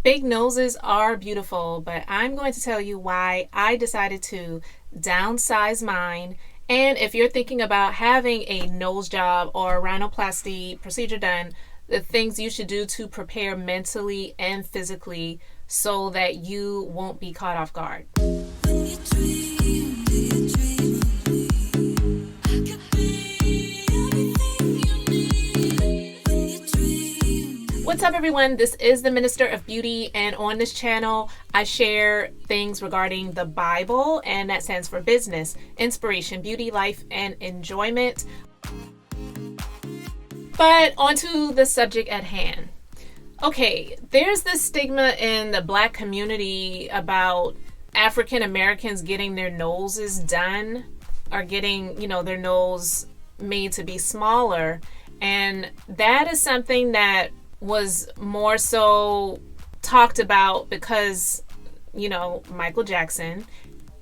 Big noses are beautiful, but I'm going to tell you why I decided to downsize mine. And if you're thinking about having a nose job or a rhinoplasty procedure done, the things you should do to prepare mentally and physically so that you won't be caught off guard. What's up, everyone? This is the Minister of Beauty, and on this channel, I share things regarding the Bible, and that stands for business, inspiration, beauty, life, and enjoyment. But onto the subject at hand. Okay, there's this stigma in the Black community about African Americans getting their noses done or getting, their nose made to be smaller. And that is something that was more so talked about because, Michael Jackson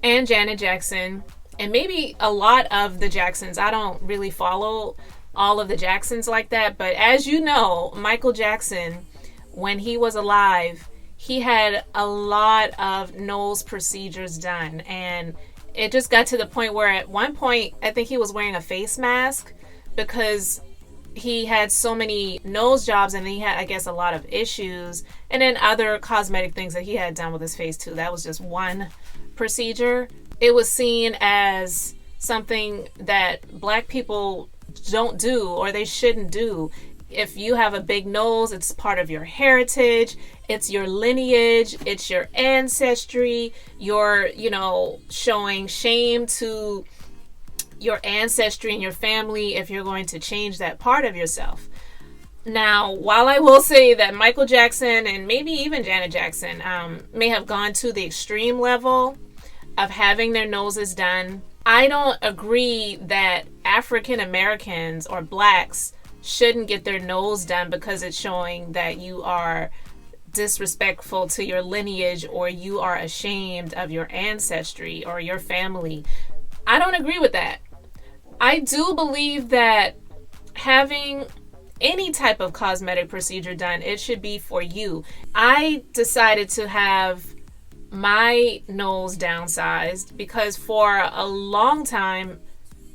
and Janet Jackson, and maybe a lot of the Jacksons. I don't really follow all of the Jacksons like that, but as you know, Michael Jackson, when he was alive, he had a lot of nose procedures done, and it just got to the point where at one point I think he was wearing a face mask because he had so many nose jobs, and he had, I guess, a lot of issues, and then other cosmetic things that he had done with his face too. That was just one procedure. It was seen as something that Black people don't do, or they shouldn't do. If you have a big nose, it's part of your heritage, it's your lineage, it's your ancestry. You're, showing shame to your ancestry and your family if you're going to change that part of yourself. Now, while I will say that Michael Jackson and maybe even Janet Jackson may have gone to the extreme level of having their noses done, I don't agree that African Americans or Blacks shouldn't get their nose done because it's showing that you are disrespectful to your lineage or you are ashamed of your ancestry or your family. I don't agree with that. I do believe that having any type of cosmetic procedure done, it should be for you. I decided to have my nose downsized because for a long time,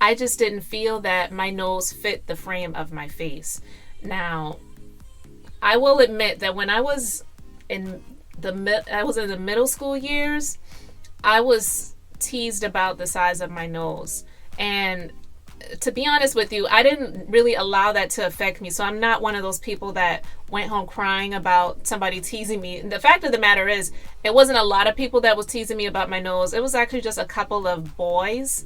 I just didn't feel that my nose fit the frame of my face. Now, I will admit that when I was in the middle school years, I was teased about the size of my nose. And to be honest with you, I didn't really allow that to affect me. So I'm not one of those people that went home crying about somebody teasing me. And the fact of the matter is, it wasn't a lot of people that was teasing me about my nose. It was actually just a couple of boys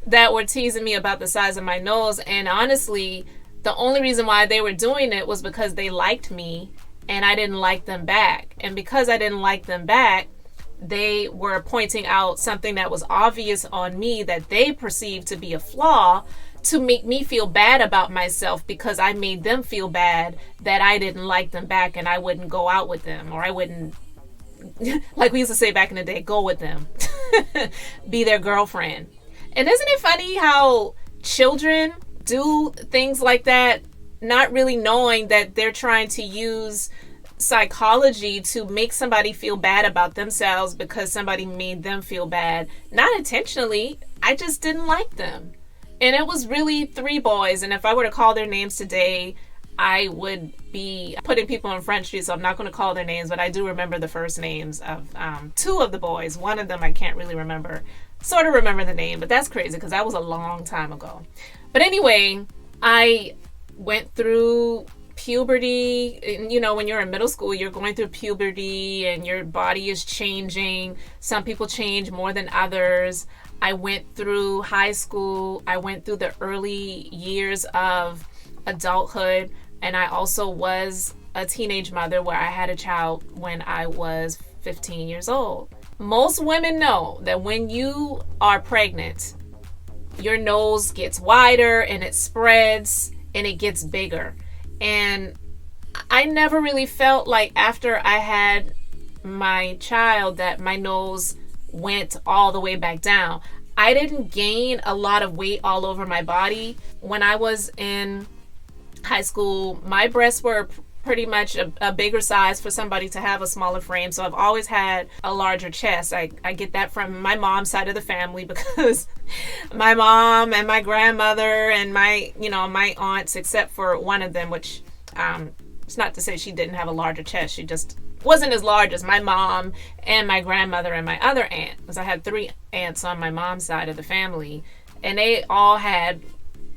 that were teasing me about the size of my nose. And honestly, the only reason why they were doing it was because they liked me and I didn't like them back. And because I didn't like them back, they were pointing out something that was obvious on me that they perceived to be a flaw to make me feel bad about myself because I made them feel bad that I didn't like them back and I wouldn't go out with them, or I wouldn't, like we used to say back in the day, go with them, be their girlfriend. And isn't it funny how children do things like that, not really knowing that they're trying to use psychology to make somebody feel bad about themselves because somebody made them feel bad, not intentionally. I just didn't like them. And it was really three boys, and if I were to call their names today, I would be putting people on Front Street, so I'm not going to call their names, but I do remember the first names of two of the boys. One of them I can't really remember, sort of remember the name, but that's crazy because that was a long time ago. But anyway, I went through puberty. When you're in middle school, you're going through puberty and your body is changing. Some people change more than others. I went through high school. I went through the early years of adulthood, and I also was a teenage mother where I had a child when I was 15 years old. Most women know that when you are pregnant, your nose gets wider and it spreads and it gets bigger. And I never really felt like after I had my child that my nose went all the way back down. I didn't gain a lot of weight all over my body. When I was in high school, my breasts were pretty much a bigger size for somebody to have a smaller frame. So I've always had a larger chest. I get that from my mom's side of the family because my mom and my grandmother and my aunts, except for one of them, which it's not to say she didn't have a larger chest. She just wasn't as large as my mom and my grandmother and my other aunt, because I had 3 aunts on my mom's side of the family, and they all had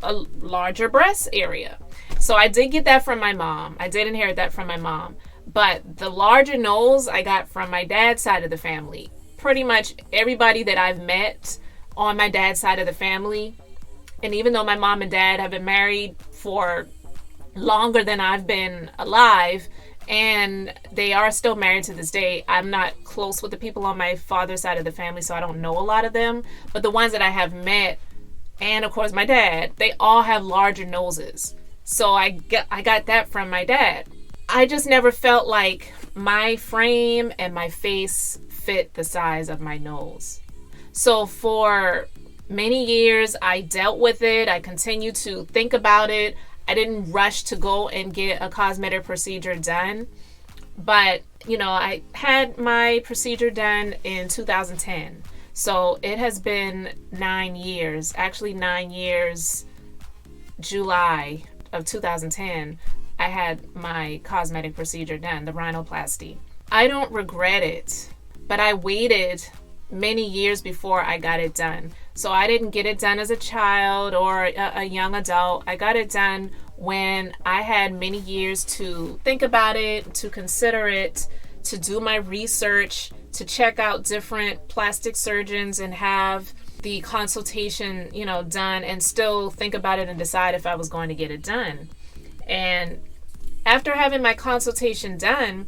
a larger breast area. So I did get that from my mom. I did inherit that from my mom. But the larger nose I got from my dad's side of the family. Pretty much everybody that I've met on my dad's side of the family, and even though my mom and dad have been married for longer than I've been alive, and they are still married to this day, I'm not close with the people on my father's side of the family, so I don't know a lot of them. But the ones that I have met, and of course my dad, they all have larger noses. So I got that from my dad. I just never felt like my frame and my face fit the size of my nose. So for many years I dealt with it. I continued to think about it. I didn't rush to go and get a cosmetic procedure done. But, I had my procedure done in 2010. So it has been 9 years, actually 9 years, July of 2010, I had my cosmetic procedure done, the rhinoplasty. I don't regret it, but I waited many years before I got it done. So I didn't get it done as a child or a young adult. I got it done when I had many years to think about it, to consider it, to do my research, to check out different plastic surgeons and have the consultation, done, and still think about it and decide if I was going to get it done. And after having my consultation done,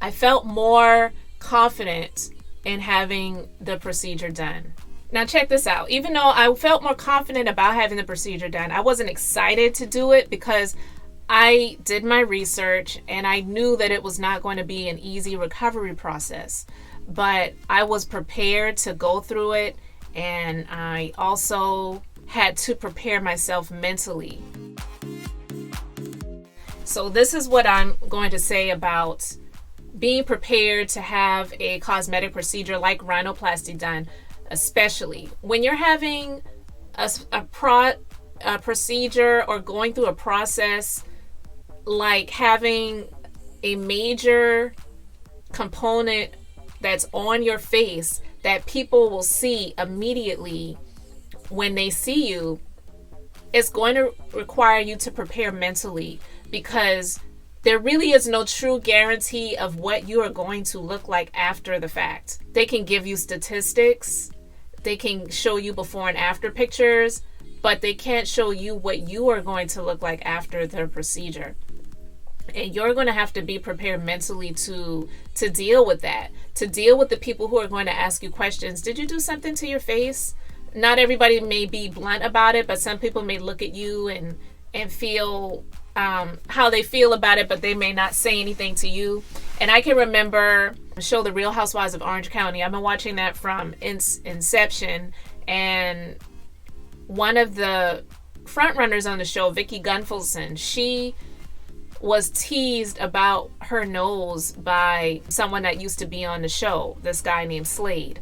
I felt more confident in having the procedure done. Now check this out. Even though I felt more confident about having the procedure done, I wasn't excited to do it because I did my research and I knew that it was not going to be an easy recovery process. But I was prepared to go through it, and I also had to prepare myself mentally. So this is what I'm going to say about being prepared to have a cosmetic procedure like rhinoplasty done, especially when you're having a procedure or going through a process like having a major component that's on your face that people will see immediately when they see you. It's going to require you to prepare mentally, because there really is no true guarantee of what you are going to look like after the fact. They can give you statistics, they can show you before and after pictures, but they can't show you what you are going to look like after the procedure. And you're going to have to be prepared mentally to deal with that, to deal with the people who are going to ask you questions. Did you do something to your face? Not everybody may be blunt about it, but some people may look at you and feel how they feel about it, but they may not say anything to you. And I can remember the show The Real Housewives of Orange County. I've been watching that from inception, and one of the front runners on the show, Vicky Gunvalson, she was teased about her nose by someone that used to be on the show, this guy named Slade.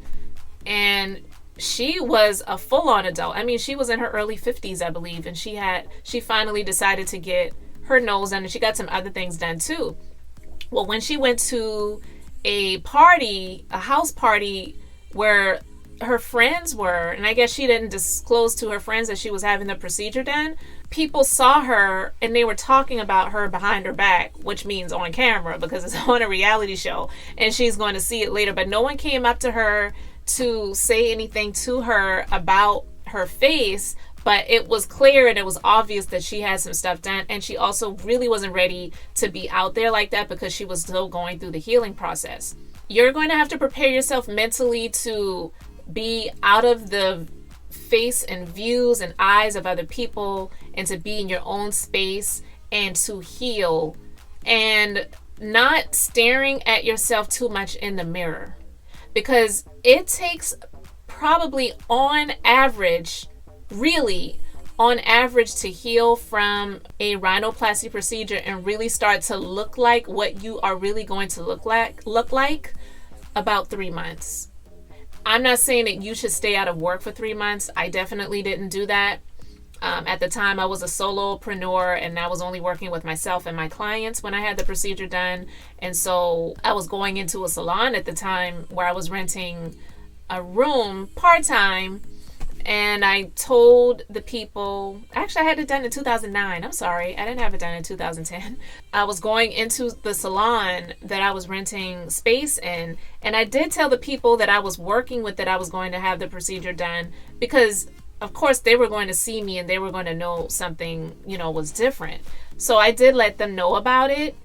And she was a full-on adult. I mean, she was in her early 50s, I believe, and she finally decided to get her nose done, and she got some other things done too. Well, when she went to a house party where her friends were, and I guess she didn't disclose to her friends that she was having the procedure done, people saw her and they were talking about her behind her back, which means on camera because it's on a reality show and she's going to see it later. But no one came up to her to say anything to her about her face, but it was clear and it was obvious that she had some stuff done, and she also really wasn't ready to be out there like that because she was still going through the healing process. You're going to have to prepare yourself mentally to be out of the face and views and eyes of other people, and to be in your own space and to heal, and not staring at yourself too much in the mirror, because it takes probably on average, really On average, to heal from a rhinoplasty procedure and really start to look like what you are really going to look like about 3 months. I'm not saying that you should stay out of work for 3 months. I definitely didn't do that. At the time, I was a solopreneur and I was only working with myself and my clients when I had the procedure done. And so I was going into a salon at the time where I was renting a room part-time. And I told the people, actually I had it done in 2009. I'm sorry, I didn't have it done in 2010. I was going into the salon that I was renting space in. And I did tell the people that I was working with that I was going to have the procedure done, because of course they were going to see me and they were going to know something, was different. So I did let them know about it.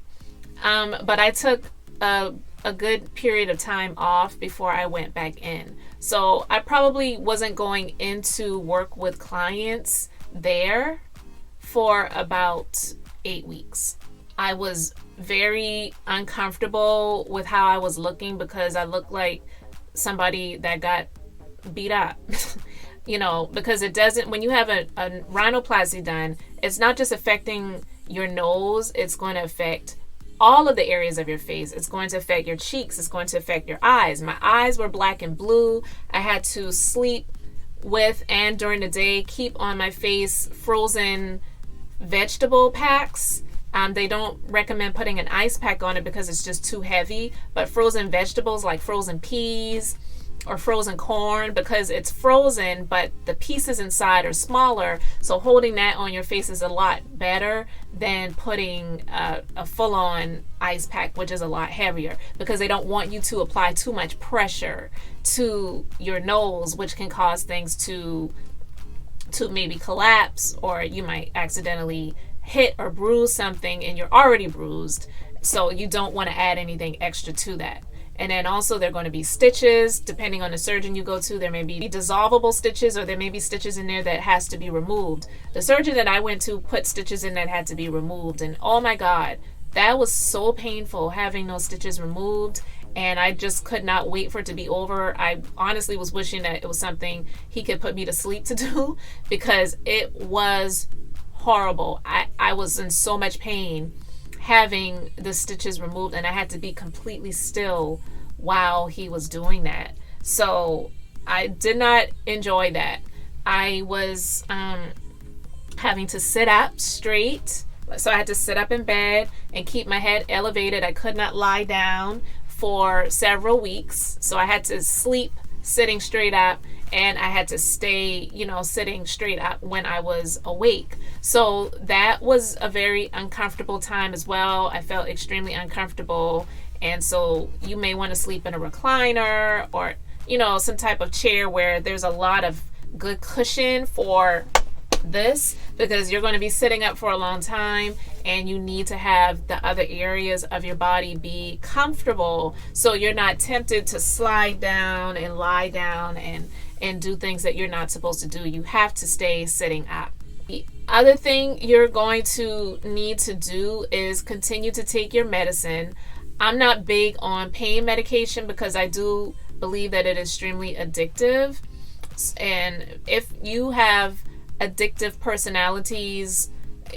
But I took a good period of time off before I went back in. So I probably wasn't going into work with clients there for about 8 weeks. I was very uncomfortable with how I was looking because I looked like somebody that got beat up. Because it doesn't, when you have a rhinoplasty done, it's not just affecting your nose, it's going to affect all of the areas of your face. It's going to affect your cheeks. It's going to affect your eyes. My eyes were black and blue. I had to sleep with and during the day keep on my face frozen vegetable packs. They don't recommend putting an ice pack on it because it's just too heavy, but frozen vegetables like frozen peas or frozen corn, because it's frozen but the pieces inside are smaller, so holding that on your face is a lot better than putting a full-on ice pack, which is a lot heavier, because they don't want you to apply too much pressure to your nose, which can cause things to maybe collapse, or you might accidentally hit or bruise something and you're already bruised, so you don't want to add anything extra to that. And then also there are going to be stitches. Depending on the surgeon you go to, there may be dissolvable stitches, or there may be stitches in there that has to be removed. The surgeon that I went to put stitches in that had to be removed. And oh my God, that was so painful having those stitches removed. And I just could not wait for it to be over. I honestly was wishing that it was something he could put me to sleep to do, because it was horrible. I was in so much pain having the stitches removed, and I had to be completely still while he was doing that. So I did not enjoy that. I was having to sit up straight, so I had to sit up in bed and keep my head elevated. I could not lie down for several weeks, so I had to sleep sitting straight up, and I had to stay, sitting straight up when I was awake. So that was a very uncomfortable time as well. I felt extremely uncomfortable. And so you may want to sleep in a recliner or, some type of chair where there's a lot of good cushion for this, because you're going to be sitting up for a long time and you need to have the other areas of your body be comfortable, so you're not tempted to slide down and lie down and do things that you're not supposed to do. You have to stay sitting up. The other thing you're going to need to do is continue to take your medicine. I'm not big on pain medication because I do believe that it is extremely addictive. And if you have addictive personalities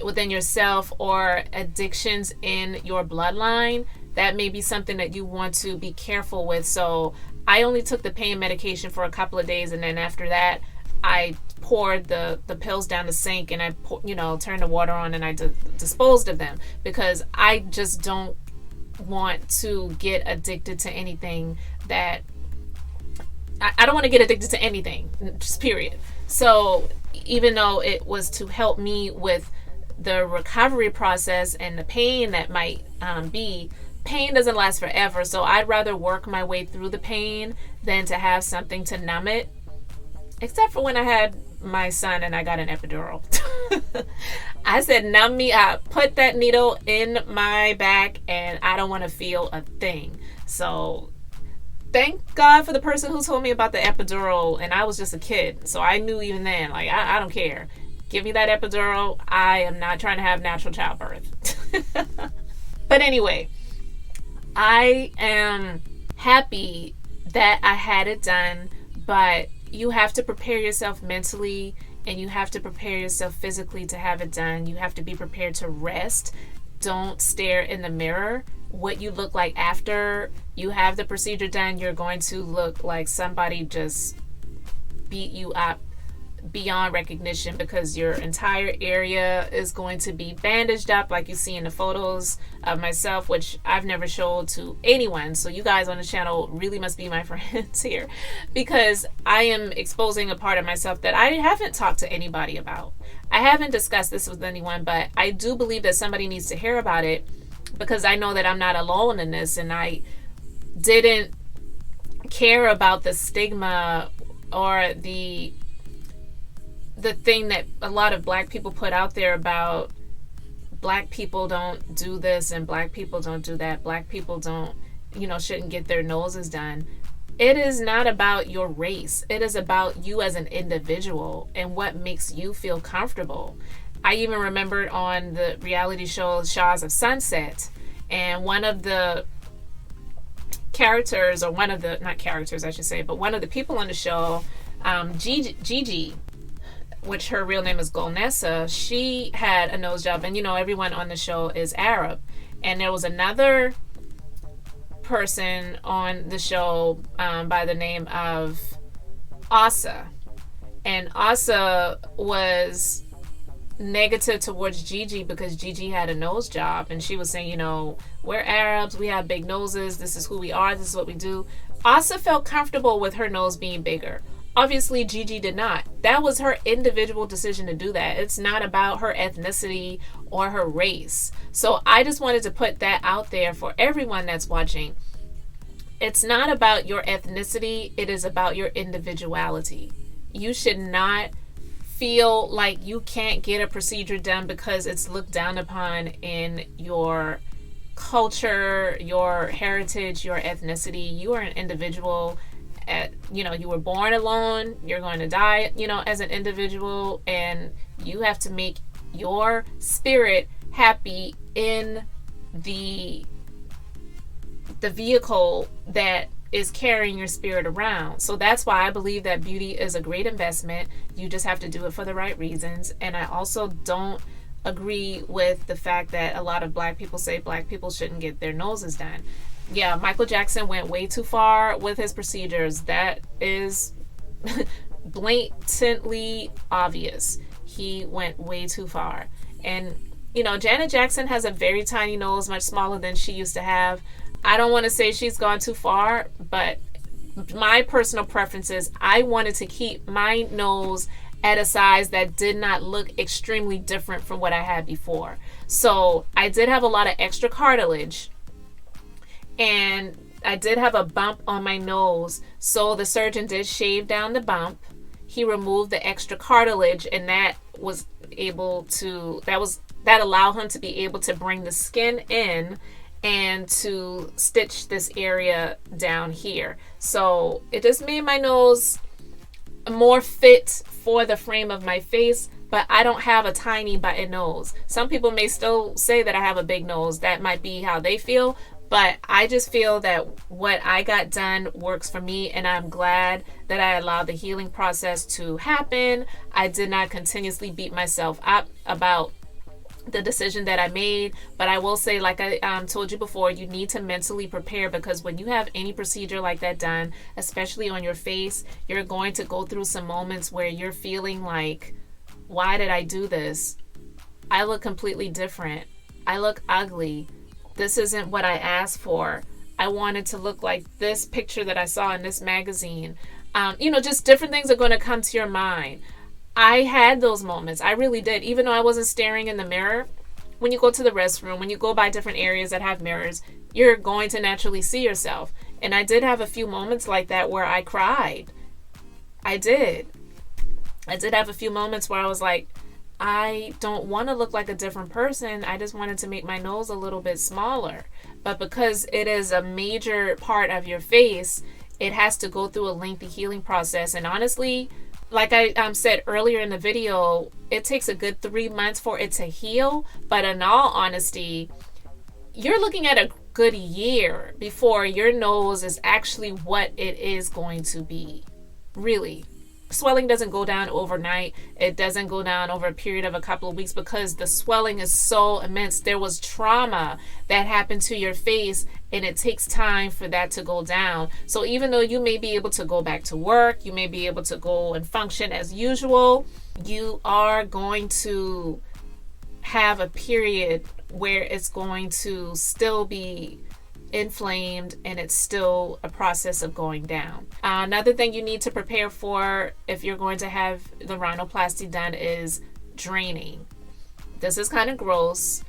within yourself or addictions in your bloodline, that may be something that you want to be careful with. So I only took the pain medication for a couple of days, and then after that I poured the pills down the sink, and I turned the water on, and I disposed of them, because I just don't want to get addicted to anything that I don't want to get addicted to anything, just period. So even though it was to help me with the recovery process and the pain that might be, pain doesn't last forever. So I'd rather work my way through the pain than to have something to numb it. Except for when I had my son and I got an epidural. I said, numb me up. Put that needle in my back and I don't want to feel a thing. So thank God for the person who told me about the epidural, and I was just a kid. So I knew even then, like, I don't care. Give me that epidural. I am not trying to have natural childbirth. But anyway, I am happy that I had it done, but you have to prepare yourself mentally and you have to prepare yourself physically to have it done. You have to be prepared to rest. Don't stare in the mirror. What you look like after you have the procedure done, you're going to look like somebody just beat you up beyond recognition, because your entire area is going to be bandaged up like you see in the photos of myself, which I've never showed to anyone. So you guys on the channel really must be my friends here, because I am exposing a part of myself that I haven't talked to anybody about. I haven't discussed this with anyone, but I do believe that somebody needs to hear about it, because I know that I'm not alone in this, and I didn't care about the stigma or the thing that a lot of black people put out there about black people don't do this and black people don't do that, black people don't, shouldn't get their noses done. It is not about your race. It is about you as an individual and what makes you feel comfortable. I even remembered on the reality show Shaws of Sunset, and one of the characters, or one of the, not characters I should say, but one of the people on the show, Gigi, which her real name is Golnessa, she had a nose job, and everyone on the show is Arab. And there was another person on the show by the name of Asa, and Asa was negative towards Gigi because Gigi had a nose job, and she was saying, we're Arabs, we have big noses, this is who we are, this is what we do. Asa felt comfortable with her nose being bigger. Obviously, Gigi did not. That was her individual decision to do that. It's not about her ethnicity or her race. So I just wanted to put that out there for everyone that's watching. It's not about your ethnicity. It is about your individuality. You should not feel like you can't get a procedure done because it's looked down upon in your culture, your heritage, your ethnicity. You are an individual. You were born alone, you're going to die, as an individual, and you have to make your spirit happy in the vehicle that is carrying your spirit around. So that's why I believe that beauty is a great investment. You just have to do it for the right reasons. And I also don't agree with the fact that a lot of black people say black people shouldn't get their noses done. Yeah, Michael Jackson went way too far with his procedures. That is blatantly obvious. He went way too far. And, Janet Jackson has a very tiny nose, much smaller than she used to have. I don't want to say she's gone too far, but my personal preference is I wanted to keep my nose at a size that did not look extremely different from what I had before. So I did have a lot of extra cartilage, and I did have a bump on my nose. So the surgeon did shave down the bump. He removed the extra cartilage, and that allowed him to be able to bring the skin in and to stitch this area down here. So it just made my nose more fit for the frame of my face, but I don't have a tiny button nose. Some people may still say that I have a big nose. That might be how they feel, but I just feel that what I got done works for me, and I'm glad that I allowed the healing process to happen. I did not continuously beat myself up about the decision that I made, but I will say, like I told you before, you need to mentally prepare, because when you have any procedure like that done, especially on your face, you're going to go through some moments where you're feeling like, why did I do this? I look completely different. I look ugly. This isn't what I asked for. I wanted to look like this picture that I saw in this magazine. Just different things are going to come to your mind. I had those moments. I really did. Even though I wasn't staring in the mirror, when you go to the restroom, when you go by different areas that have mirrors, you're going to naturally see yourself. And I did have a few moments like that where I cried. I did have a few moments where I was like, I don't want to look like a different person. I just wanted to make my nose a little bit smaller. But because it is a major part of your face, it has to go through a lengthy healing process. And honestly, like I said earlier in the video, it takes a good 3 months for it to heal. But in all honesty, you're looking at a good year before your nose is actually what it is going to be. Really. swelling doesn't go down overnight. It doesn't go down over a period of a couple of weeks because the swelling is so immense. There was trauma that happened to your face, and it takes time for that to go down. So even though you may be able to go back to work, you may be able to go and function as usual, you are going to have a period where it's going to still be inflamed and it's still a process of going down. Another thing you need to prepare for if you're going to have the rhinoplasty done is draining. This is kind of gross.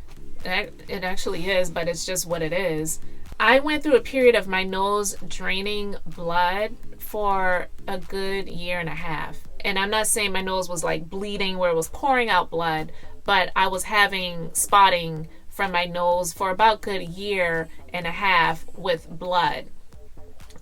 It actually is, but it's just what it is. I went through a period of my nose draining blood for a good year and a half. And I'm not saying my nose was like bleeding where it was pouring out blood, but I was having spotting from my nose for about a good year and a half with blood,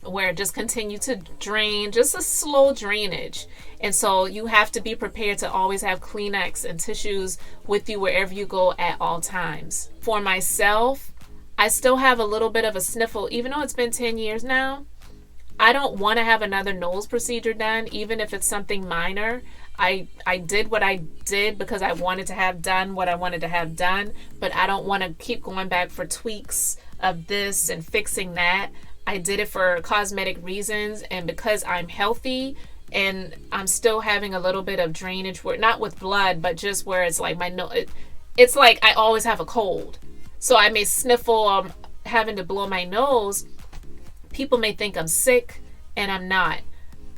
where it just continued to drain, just a slow drainage. And so you have to be prepared to always have Kleenex and tissues with you wherever you go at all times. For myself, I still have a little bit of a sniffle, even though it's been 10 years now. I don't want to have another nose procedure done, even if it's something minor. I did what I did because I wanted to have done what I wanted to have done, but I don't want to keep going back for tweaks of this and fixing that. I did it for cosmetic reasons, and because I'm healthy and I'm still having a little bit of drainage, where not with blood, but just where it's like my nose, it's like I always have a cold. So I may sniffle, I'm having to blow my nose. People may think I'm sick, and I'm not.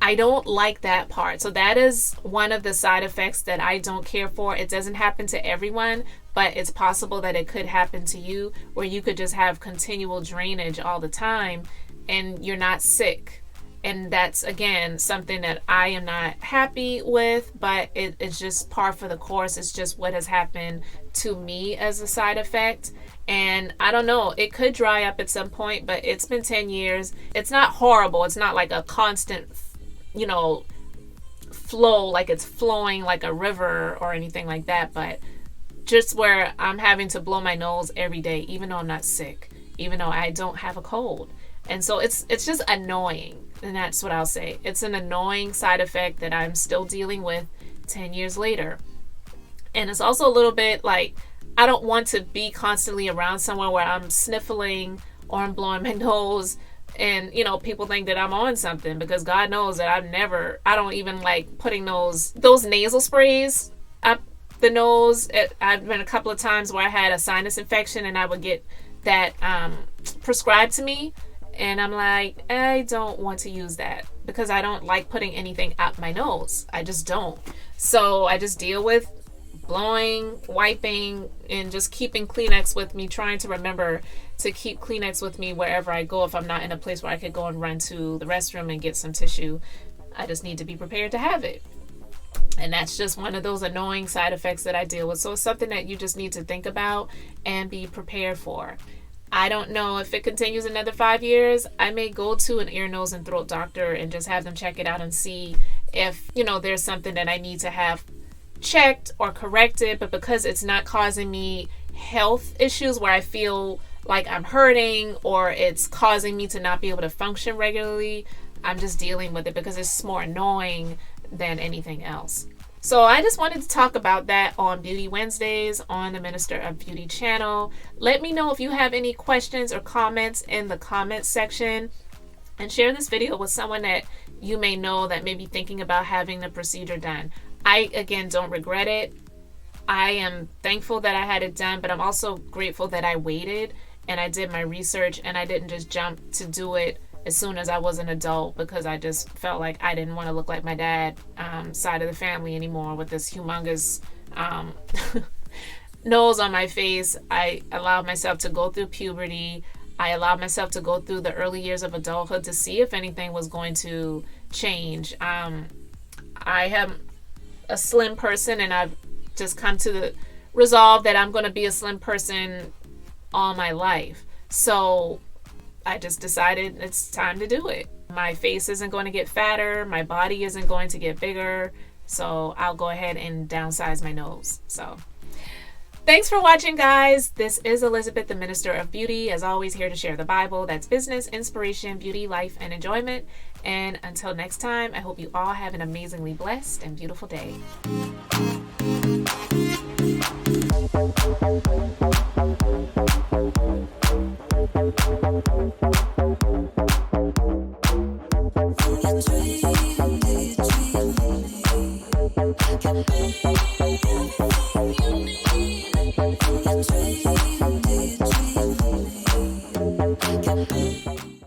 I don't like that part. So that is one of the side effects that I don't care for. It doesn't happen to everyone, but it's possible that it could happen to you, where you could just have continual drainage all the time and you're not sick. And that's, again, something that I am not happy with, but it's just par for the course. It's just what has happened to me as a side effect. And I don't know, it could dry up at some point, but it's been 10 years. It's not horrible. It's not like a constant, flow, like it's flowing like a river or anything like that, but just where I'm having to blow my nose every day, even though I'm not sick, even though I don't have a cold. And so it's just annoying. And that's what I'll say. It's an annoying side effect that I'm still dealing with 10 years later. And it's also a little bit like, I don't want to be constantly around somewhere where I'm sniffling or I'm blowing my nose and, people think that I'm on something, because God knows that I don't even like putting those nasal sprays up the nose. I've been a couple of times where I had a sinus infection and I would get that prescribed to me. And I'm like, I don't want to use that because I don't like putting anything up my nose. I just don't. So I just deal with blowing, wiping, and just keeping Kleenex with me, trying to remember to keep Kleenex with me wherever I go. If I'm not in a place where I could go and run to the restroom and get some tissue, I just need to be prepared to have it. And that's just one of those annoying side effects that I deal with. So it's something that you just need to think about and be prepared for. I don't know if it continues another 5 years. I may go to an ear, nose, and throat doctor and just have them check it out and see if, there's something that I need to have checked or corrected. But because it's not causing me health issues where I feel like I'm hurting or it's causing me to not be able to function regularly, I'm just dealing with it because it's more annoying than anything else. So I just wanted to talk about that on Beauty Wednesdays on the Minister of Beauty channel. Let me know if you have any questions or comments in the comments section, and share this video with someone that you may know that may be thinking about having the procedure done. I, again, don't regret it. I am thankful that I had it done, but I'm also grateful that I waited and I did my research and I didn't just jump to do it as soon as I was an adult, because I just felt like I didn't want to look like my dad side of the family anymore with this humongous nose on my face. I allowed myself to go through puberty. I allowed myself to go through the early years of adulthood to see if anything was going to change. I am a slim person, and I've just come to the resolve that I'm going to be a slim person all my life. So I just decided it's time to do it. My face isn't going to get fatter. My body isn't going to get bigger. So I'll go ahead and downsize my nose. So Thanks for watching, guys. This is Elizabeth, the Minister of Beauty, as always, here to share the Bible. That's business, inspiration, beauty, life, and enjoyment. And until next time, I hope you all have an amazingly blessed and beautiful day. Dream,